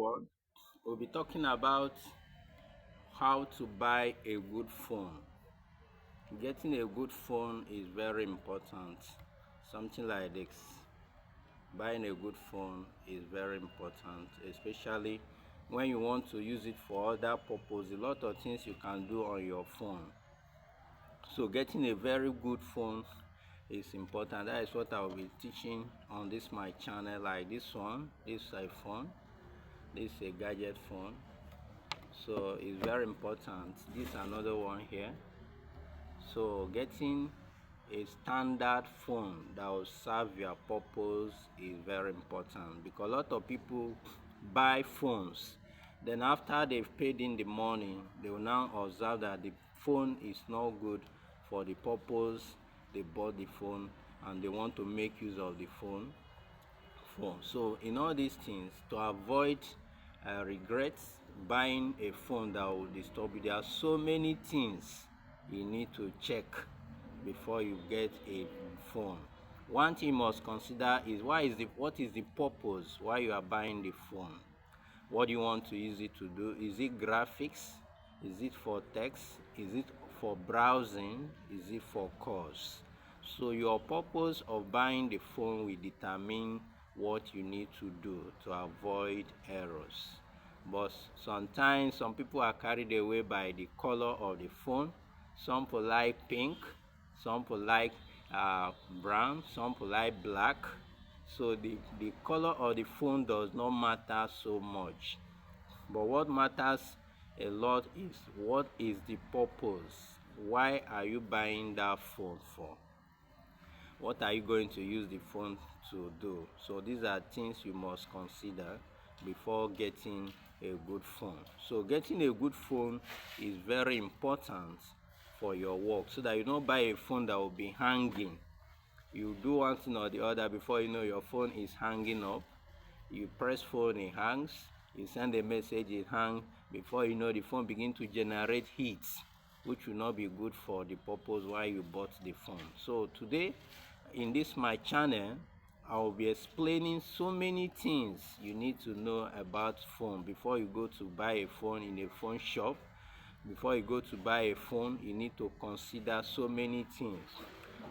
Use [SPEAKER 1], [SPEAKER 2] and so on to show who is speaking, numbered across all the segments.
[SPEAKER 1] Well, we'll be talking about how to buy a good phone. Getting a good phone is very important. Something like this. Buying a good phone is very important, especially when you want to use it for other purpose. A lot of things you can do on your phone. So getting a very good phone is important. That is what I will be teaching on this my channel, like this one. This iPhone. This is a gadget phone, so it's very important. This is another one here. So getting a standard phone that will serve your purpose is very important, because a lot of people buy phones, then after they've paid in the money, they will now observe that the phone is not good for the purpose they bought the phone, and they want to make use of the phone. So in all these things, to avoid regrets buying a phone that will disturb you, there are so many things you need to check before you get a phone. One thing you must consider is what is the purpose why you are buying the phone. What do you want to use it to do? Is it graphics? Is it for text? Is it for browsing? Is it for calls? So your purpose of buying the phone will determine what you need to do to avoid errors. But sometimes some people are carried away by the color of the phone. Some people like pink, some people like brown, some people like black. So the color of the phone does not matter so much. But what matters a lot is, what is the purpose? Why are you buying that phone for? What are you going to use the phone to do? So these are things you must consider before getting a good phone. So getting a good phone is very important for your work, so that you don't buy a phone that will be hanging. You do one thing or the other, before you know your phone is hanging up. You press phone, it hangs. You send a message, it hangs. Before you know, the phone begin to generate heat, which will not be good for the purpose why you bought the phone. So today in this my channel, I will be explaining so many things you need to know about phone before you go to buy a phone in a phone shop. Before you go to buy a phone, you need to consider so many things.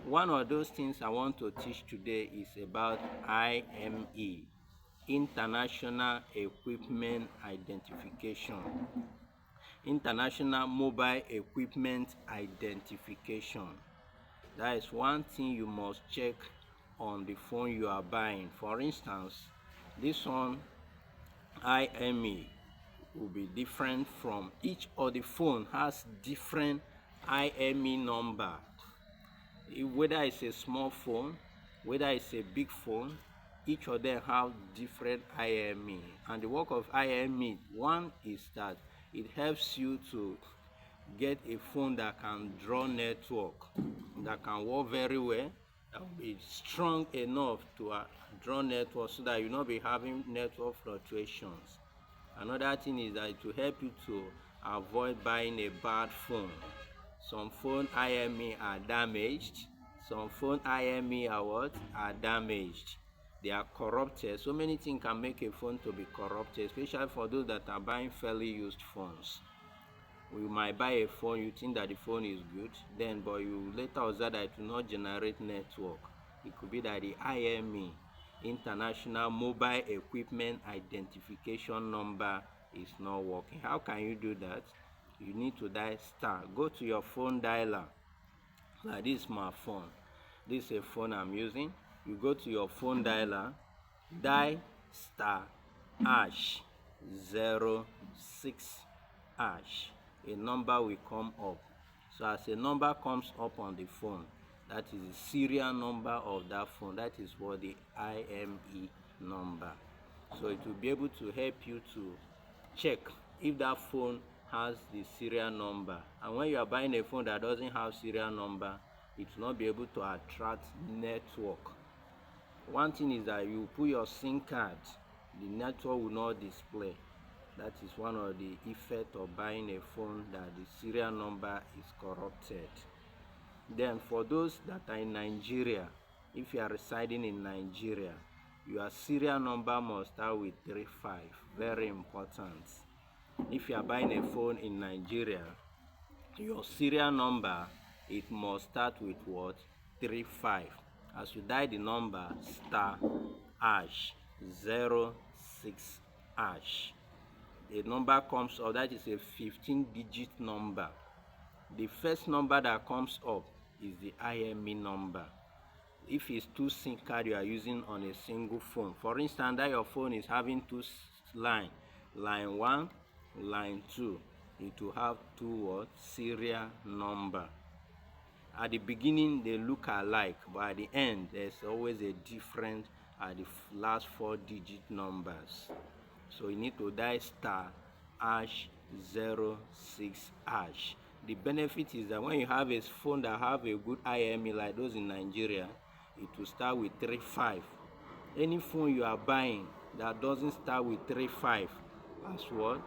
[SPEAKER 1] One of those things I want to teach today is about IME, International Equipment Identification. International Mobile Equipment Identification. That is one thing you must check on the phone you are buying. For instance, this one, IME, will be different from each of the phone, has different IME number. Whether it's a small phone, whether it's a big phone, each of them have different IME. And the work of IME, one is that it helps you to get a phone that can draw network, that can work very well, that will be strong enough to draw network, so that you will not be having network fluctuations. Another thing is that it will help you to avoid buying a bad phone. Some phone IME are damaged. Some phone IME are what? Are damaged. They are corrupted. So many things can make a phone to be corrupted, especially for those that are buying fairly used phones. You might buy a phone, you think that the phone is good, but you later observe that it will not generate network. It could be that the IME, International Mobile Equipment Identification number, is not working. How can you do that? You need to dial star. Go to your phone dialer. Like this is my phone. This is a phone I'm using. You go to your phone dialer, dial star hash 06 hash. A number will come up. So as a number comes up on the phone, that is the serial number of that phone. That is what the IME number. So it will be able to help you to check if that phone has the serial number. And when you are buying a phone that doesn't have serial number, it will not be able to attract network. One thing is that you put your SIM card, the network will not display. That is one of the effects of buying a phone, that the serial number is corrupted. Then for those that are in Nigeria, if you are residing in Nigeria, your serial number must start with 35. Very important. If you are buying a phone in Nigeria, your serial number, it must start with what? 35. As you dial the number star hash 06 hash, a number comes up. That is a 15-digit number. The first number that comes up is the IME number. If it's two SIM card you are using on a single phone, for instance, that your phone is having two line 1, line 2, it will have two what? Serial number. At the beginning they look alike, but at the end there's always a difference at the last 4-digit numbers. So you need to dial star hash 06 hash. The benefit is that when you have a phone that have a good IME like those in Nigeria, it will start with 35. Any phone you are buying that doesn't start with 35 as what?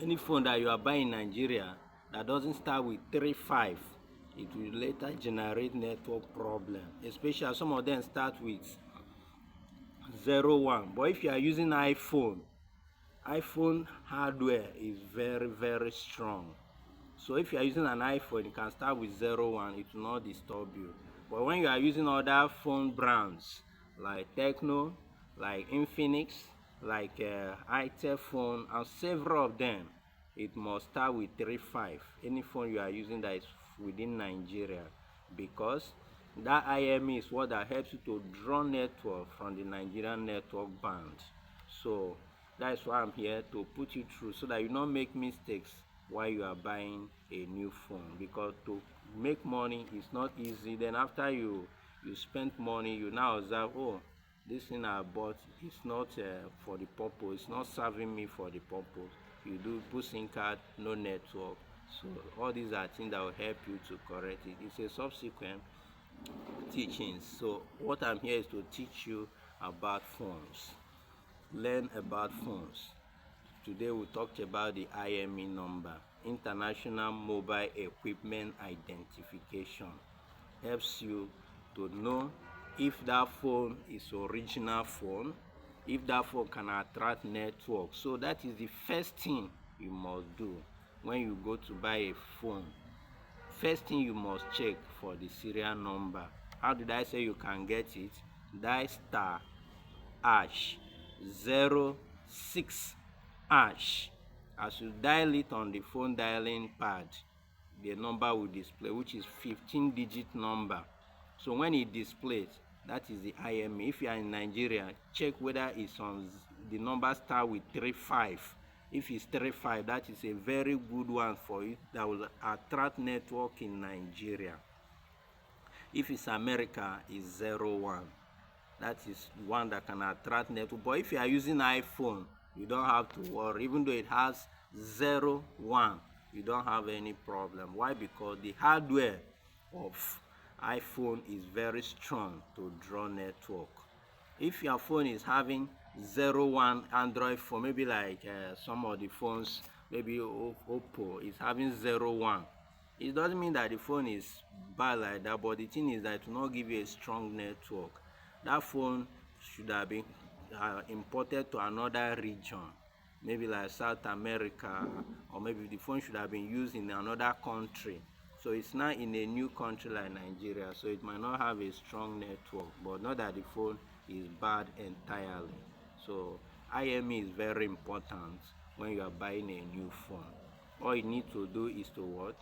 [SPEAKER 1] Any phone that you are buying in Nigeria that doesn't start with 35, it will later generate network problem, especially some of them start with 01. But if you are using iPhone hardware is very strong. So if you are using an iPhone, you can start with 01, it will not disturb you. But when you are using other phone brands like Techno, like Infinix, like itel phone, and several of them, it must start with 35. Any phone you are using that is within Nigeria, because that IME is what that helps you to draw network from the Nigerian network band. So that's why I'm here to put you through, so that you don't make mistakes while you are buying a new phone, because to make money is not easy. Then after you spend money, you now observe, oh, this thing I bought is not for the purpose, it's not serving me for the purpose. You do put SIM card, no network. So all these are things that will help you to correct it. It's a subsequent teachings. So what I'm here is to teach you about phones. Learn about phones. Today we talked about the IME number, International Mobile Equipment Identification. Helps you to know if that phone is original phone, if that phone can attract network. So that is the first thing you must do when you go to buy a phone. First thing you must check for the serial number. How did I say you can get it? Dial star hash 06 hash. As you dial it on the phone dialing pad, the number will display, which is 15-digit number. So when it displays, that is the IME. If you are in Nigeria, check whether it's on the number start with 35. If it's 35, that is a very good one for you, that will attract network in Nigeria. If it's America, it's 01. That is one that can attract network. But if you are using iPhone, you don't have to worry. Even though it has 01, you don't have any problem. Why? Because the hardware of iPhone is very strong to draw network. If your phone is having 01 Android phone, maybe like some of the phones, maybe Oppo is having 01, it doesn't mean that the phone is bad like that, but the thing is that it will not give you a strong network. That phone should have been imported to another region, maybe like South America, or maybe the phone should have been used in another country. So it's not in a new country like Nigeria, so it might not have a strong network, but not that the phone is bad entirely. So IME is very important when you are buying a new phone. All you need to do is to what?